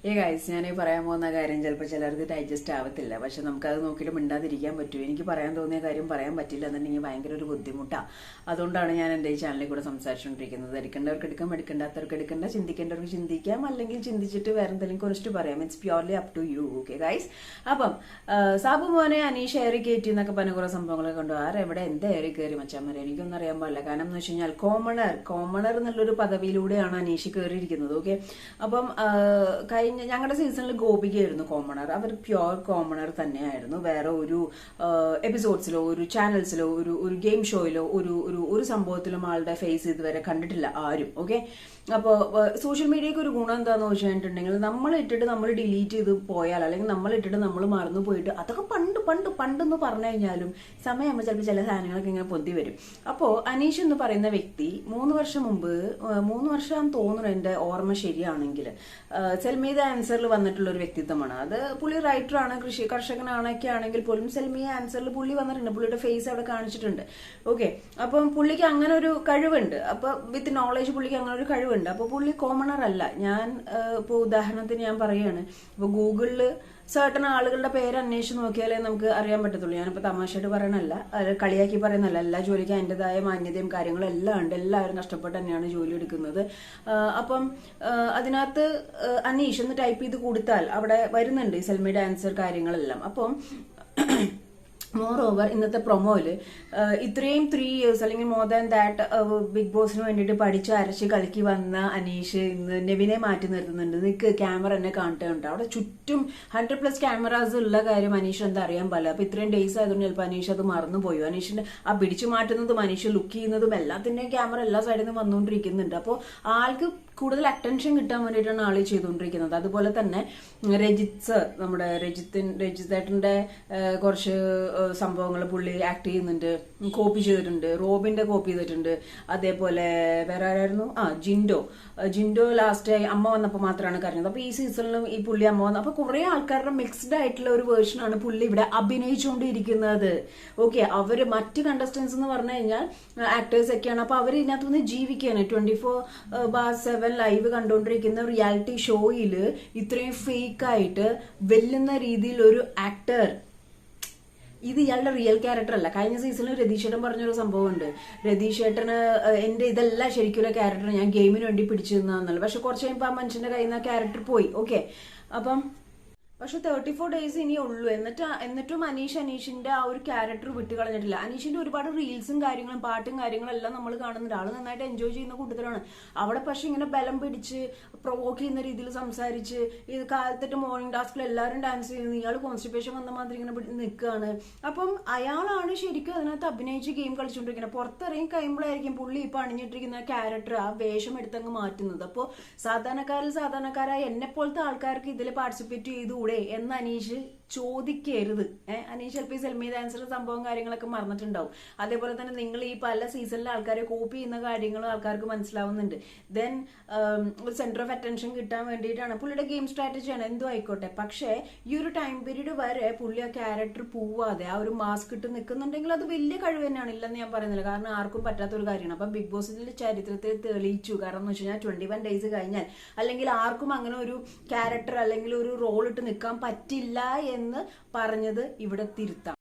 Guys, ഞാൻ പറയാൻ പോകുന്ന കാര്യം ചിലപ്പോൾ ചിലർക്ക് ഡൈജസ്റ്റ് ആവത്തില്ല. പക്ഷെ നമുക്കത് നോക്കിയിട്ട് മിണ്ടാതിരിക്കാൻ പറ്റും. എനിക്ക് പറയാൻ തോന്നിയ കാര്യം പറയാൻ പറ്റില്ല എന്നുണ്ടെങ്കിൽ ഭയങ്കര ഒരു ബുദ്ധിമുട്ടാണ്. അതുകൊണ്ടാണ് ഞാൻ എൻ്റെ ഈ ചാനലിൽ കൂടെ സംസാരിച്ചുകൊണ്ടിരിക്കുന്നത്. എടുക്കേണ്ടവർക്ക് എടുക്കാം, എടുക്കേണ്ടാത്തവർക്ക് എടുക്കേണ്ട, ചിന്തിക്കേണ്ടവർക്ക് ചിന്തിക്കാം, അല്ലെങ്കിൽ ചിന്തിച്ചിട്ട് വേറെ എന്തെങ്കിലും കുറിച്ചിട്ട് പറയാം. It's purely up to you. Okay guys. അപ്പം സാബു മോനെ അനീഷ് ഏറി കയറ്റി എന്നൊക്കെ പറഞ്ഞ കുറെ സംഭവങ്ങളൊക്കെ കണ്ടു. ആരെവിടെ എന്താ ഏറി കയറി മച്ചാമാരെ എനിക്കൊന്നും അറിയാൻ പാടില്ല. കാരണം എന്ന് വെച്ച് കഴിഞ്ഞാൽ കോമണർ എന്നുള്ളൊരു പദവിയിലൂടെയാണ് അനീഷ് കയറിയിരിക്കുന്നത്. ഓക്കെ. അപ്പം ഞങ്ങളുടെ സീസണിൽ ഗോപികയായിരുന്നു കോമണർ. അവർ പ്യോർ കോമണർ തന്നെയായിരുന്നു. വേറെ ഒരു എപ്പിസോഡ്സിലോ ഒരു ചാനൽസിലോ ഒരു ഗെയിം ഷോയിലോ ഒരു സംഭവത്തിലും ആളുടെ ഫേസ് ഇതുവരെ കണ്ടിട്ടില്ല ആരും. ഓക്കെ. അപ്പോൾ സോഷ്യൽ മീഡിയക്ക് ഒരു ഗുണം എന്താണെന്ന് വെച്ചിട്ടുണ്ടെങ്കിൽ നമ്മൾ ഇട്ടിട്ട് നമ്മൾ ഡിലീറ്റ് ചെയ്ത് പോയാൽ, അല്ലെങ്കിൽ നമ്മൾ ഇട്ടിട്ട് നമ്മൾ മറന്നു പോയിട്ട് അതൊക്കെ പണ്ടെന്ന് പറഞ്ഞു കഴിഞ്ഞാലും സമയമാകുമ്പോൾ ചിലപ്പോൾ ചില സാധനങ്ങളൊക്കെ ഇങ്ങനെ പൊന്തി വരും. അപ്പോൾ അനീഷ് എന്ന് പറയുന്ന വ്യക്തി 3 വർഷം മുമ്പ് 3 വർഷം തോന്നുന്നു എൻ്റെ ഓർമ്മ ശരിയാണെങ്കിൽ സെൽമീദ ആൻസറിൽ വന്നിട്ടുള്ള ഒരു വ്യക്തിത്വമാണ്. അത് പുള്ളി റൈറ്ററാണ്, കർഷകനാണൊക്കെ ആണെങ്കിൽ പോലും സെൽമിയ ആൻസറിൽ പുള്ളി വന്നിട്ടുണ്ട്. പുള്ളിയുടെ ഫേസ് അവിടെ കാണിച്ചിട്ടുണ്ട്. ഓക്കെ. അപ്പം പുള്ളിക്ക് അങ്ങനെ ഒരു കഴിവുണ്ട്. അപ്പൊ വിത്ത് നോളേജ് പുള്ളിക്ക് അങ്ങനെ ഒരു കഴിവുണ്ട്. അപ്പൊ പുള്ളി കോമണർ അല്ല. ഞാൻ ഇപ്പോൾ ഉദാഹരണത്തിന് ഞാൻ പറയുകയാണ്, ഇപ്പൊ ഗൂഗിളിൽ സർട്ടൺ ആളുകളുടെ പേര് അന്വേഷിച്ച് നോക്കിയാലേ നമുക്ക് അറിയാൻ പറ്റത്തുള്ളൂ. ഞാനിപ്പോൾ തമാശയായിട്ട് പറയണല്ല, കളിയാക്കി പറയുന്നല്ല. എല്ലാ ജോലിക്കും അതിൻ്റെതായ മാന്യതയും കാര്യങ്ങളും എല്ലാം ഉണ്ട്. എല്ലാവരും കഷ്ടപ്പെട്ട് തന്നെയാണ് ജോലി എടുക്കുന്നത്. അപ്പം അതിനകത്ത് അനീഷ് എന്ന് ടൈപ്പ് ചെയ്ത് കൊടുത്താൽ അവിടെ വരുന്നുണ്ട് ഈ സെൽമി ഡാൻസർ കാര്യങ്ങളെല്ലാം. അപ്പം മോർ ഓവർ ഇന്നത്തെ പ്രൊമോയില് ഇത്രയും 3 years അല്ലെങ്കിൽ മോർ ദാൻ ദാറ്റ് ബിഗ് ബോസിന് വേണ്ടിയിട്ട് പഠിച്ച് അരച്ച് കലക്കി വന്ന അനീഷ് ഇന്ന് നെവിനെ മാറ്റി നിർത്തുന്നുണ്ട്. നിനക്ക് ക്യാമറ എന്നെ കാണുന്നുണ്ട്. അവിടെ ചുറ്റും 100+ ക്യാമറാസ് ഉള്ള കാര്യം അനീഷ് എന്താ അറിയാൻ പാടില്ല. അപ്പൊ ഇത്രയും ഡേയ്സ് ആയതുകൊണ്ട് ചിലപ്പോൾ അനീഷ് അത് മറന്നുപോയി. അനീഷിന്റെ ആ പിടിച്ചു മാറ്റുന്നതും അനീഷ് ലുക്ക് ചെയ്യുന്നതും എല്ലാത്തിന്റെയും ക്യാമറ എല്ലാ സൈഡിൽ നിന്ന് വന്നുകൊണ്ടിരിക്കുന്നുണ്ട്. അപ്പോൾ ആൾക്ക് കൂടുതൽ അറ്റൻഷൻ കിട്ടാൻ വേണ്ടിയിട്ടാണ് ആൾ ചെയ്തുകൊണ്ടിരിക്കുന്നത്. അതുപോലെ തന്നെ നമ്മുടെ രജിത്തേട്ടന്റെ കുറച്ച് സംഭവങ്ങൾ പുള്ളി ആക്ട് ചെയ്യുന്നുണ്ട്, കോപ്പി ചെയ്തിട്ടുണ്ട്. റോബിന്റെ കോപ്പി ചെയ്തിട്ടുണ്ട്. അതേപോലെ വേറെ ആരായിരുന്നു, ജിൻഡോ ലാസ്റ്റ് അമ്മ വന്നപ്പോൾ മാത്രമാണ് കരഞ്ഞത്. അപ്പൊ ഈ സീസണിലും ഈ പുള്ളി അമ്മ വന്നു. അപ്പൊ കുറെ ആൾക്കാരുടെ മിക്സ്ഡ് ആയിട്ടുള്ള ഒരു വേർഷനാണ് പുള്ളി ഇവിടെ അഭിനയിച്ചുകൊണ്ടിരിക്കുന്നത്. ഓക്കെ. അവര് മറ്റ് കണ്ടസ്റ്റൻസ് എന്ന് പറഞ്ഞു കഴിഞ്ഞാൽ ആക്ടേഴ്സ് ഒക്കെയാണ്. അപ്പൊ അവർ ഇതിനകത്തുനിന്ന് ജീവിക്കുകയാണ്. 24/7 ലൈവ് കണ്ടുകൊണ്ടിരിക്കുന്ന റിയാലിറ്റി ഷോയിൽ ഇത്രയും ഫേക്ക് ആയിട്ട് വെല്ലുന്ന രീതിയിൽ ഒരു ആക്ടർ, ഇത് ഇയാളുടെ റിയൽ ക്യാരക്ടർ അല്ല. കഴിഞ്ഞ സീസണിൽ രതീഷേട്ടൻ പറഞ്ഞൊരു സംഭവമുണ്ട്. രതീഷേട്ടന് എന്റെ ഇതല്ല ശരിക്കുള്ള ക്യാരക്ടർ, ഞാൻ ഗെയിമിന് വേണ്ടി പിടിച്ചു നിന്നാന്നല്ല. പക്ഷെ കുറച്ച് കഴിയുമ്പോൾ ആ മനുഷ്യന്റെ കയ്യിൽ നിന്ന് ആ ക്യാരക്ടർ പോയി. ഓക്കെ. പക്ഷെ 34 days ഇനി ഉള്ളൂ. എന്നിട്ടും അനീഷിന്റെ ആ ഒരു ക്യാരക്ടർ വിട്ട് കളഞ്ഞിട്ടില്ല. അനീഷിന്റെ ഒരുപാട് റീൽസും കാര്യങ്ങളും പാട്ടും കാര്യങ്ങളും എല്ലാം നമ്മൾ കാണുന്നുണ്ട്. ആള് നന്നായിട്ട് എൻജോയ് ചെയ്യുന്ന കൂട്ടത്തിലാണ്. അവിടെ പക്ഷെ ഇങ്ങനെ ബലം പിടിച്ച് പ്രൊവോക്ക് ചെയ്യുന്ന രീതിയിൽ സംസാരിച്ച് ഇത് കാലത്തിട്ട് മോർണിംഗ് ടാസ്കിൽ എല്ലാവരും ഡാൻസ് ചെയ്യുന്നു, ഇയാൾ കോൺസ്റ്റിപ്പേഷൻ വന്ന മാതിരി ഇങ്ങനെ നിൽക്കുകയാണ്. അപ്പം അയാളാണ് ശരിക്കും അതിനകത്ത് അഭിനയിച്ച് ഗെയിം കളിച്ചുകൊണ്ടിരിക്കുന്നത്. പുറത്തിറങ്ങി കഴിയുമ്പോഴായിരിക്കും പുള്ളി ഇപ്പൊ അണിഞ്ഞിട്ടിരിക്കുന്ന ക്യാരക്ടർ ആ വേഷം എടുത്തങ്ങ് മാറ്റുന്നത്. അപ്പോൾ സാധാരണക്കാരായ എന്നെ പോലത്തെ ആൾക്കാർക്ക് ഇതിൽ പാർട്ടിസിപ്പേറ്റ് ചെയ്തുകൂടെ എന്ന് അനീഷ് ചോദിക്കരുത്. അനീഷ് ചിലപ്പോൾ ഈ സെൽമി ഡാൻസർ സംഭവം കാര്യങ്ങളൊക്കെ മറന്നിട്ടുണ്ടാവും. അതേപോലെ തന്നെ നിങ്ങൾ ഈ പല സീസണിലെ ആൾക്കാരെ കോപ്പി ചെയ്യുന്ന കാര്യങ്ങളും ആൾക്കാർക്ക് മനസ്സിലാവുന്നുണ്ട്. ദെൻ ഒരു സെന്റർ ഓഫ് അറ്റൻഷൻ കിട്ടാൻ വേണ്ടിയിട്ടാണ് പുള്ളിയുടെ ഗെയിം സ്ട്രാറ്റജിയാണ്, എന്തോ ആയിക്കോട്ടെ. പക്ഷേ ഈ ഒരു ടൈം പീരീഡ് വരെ പുള്ളി ആ ക്യാരക്ടർ പോവാതെ ആ ഒരു മാസ്ക് ഇട്ട് നിൽക്കുന്നുണ്ടെങ്കിൽ അത് വലിയ കഴിവ് തന്നെയാണ്, ഇല്ലെന്ന് ഞാൻ പറയുന്നില്ല. കാരണം ആർക്കും പറ്റാത്തൊരു കാര്യമാണ്. അപ്പം ബിഗ് ബോസിന്റെ ചരിത്രത്തിൽ തെളിയിച്ചു. കാരണം എന്ന് വെച്ച് കഴിഞ്ഞാൽ 21 days കഴിഞ്ഞാൽ അല്ലെങ്കിൽ ആർക്കും അങ്ങനെ ഒരു ക്യാരക്ടർ അല്ലെങ്കിൽ ഒരു റോൾ ഇട്ട് നിൽക്കാൻ പറ്റില്ല എന്ന് പറഞ്ഞത് ഇവിടെ തിരുത്താം.